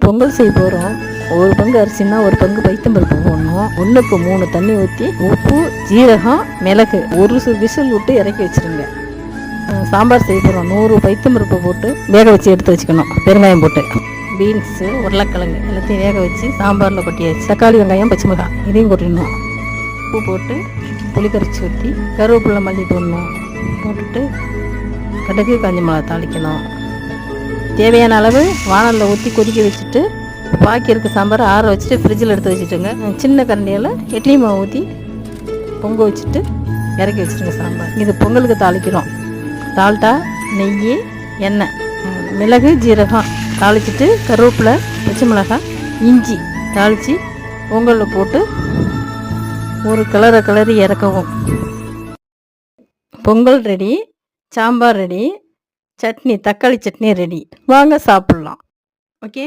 பொங்கல் செய்ய போகிறோம். ஒரு பங்கு அரிசினா ஒரு பங்கு பைத்தம்பருப்பு போடணும். 1க்கு 3 தண்ணி ஊற்றி உப்பு, ஜீரகம், மிளகு ஒரு விசில் விட்டு இறக்கி வச்சுருங்க. சாம்பார் செய்ய போகிறோம். 100 பைத்தம்பருப்பு போட்டு வேக வச்சு எடுத்து வச்சுக்கணும். பெருங்காயம் போட்டு பீன்ஸு, உருளைக்கிழங்கு எல்லாத்தையும் வேக வச்சு சாம்பாரில் கொட்டியாச்சு. தக்காளி, வெங்காயம், பச்சை மிளகாய் இதையும் கொட்டிடணும். உப்பு போட்டு புளி கரைச்சி ஊற்றி கருவேப்பிலை, மல்லி போடணும். போட்டுட்டு கடுகு, காஞ்ச மிளகா தாளிக்கணும். தேவையான அளவு வானலில் ஊற்றி கொதிக்க வச்சுட்டு பாக்கி இருக்க சாம்பாரை ஆற வச்சுட்டு ஃப்ரிட்ஜில் எடுத்து வச்சுட்டுங்க. சின்ன கரண்டியால் இட்லி மாவு ஊற்றி பொங்க வச்சுட்டு இறக்கி வச்சுட்டுங்க சாம்பார். இது பொங்கலுக்கு தாளிக்கிறோம். டால்டா, நெய், எண்ணெய், மிளகு, ஜீரகம் தாளிச்சிட்டு கருவேப்பிலை, பச்சை மிளகாய், இஞ்சி தாளித்து பொங்கலில் போட்டு ஒரு கிளறி இறக்கவும். பொங்கல் ரெடி, சாம்பார் ரெடி, சட்னி தக்காளி சட்னி ரெடி. வாங்க சாப்பிட்லாம். ஓகே.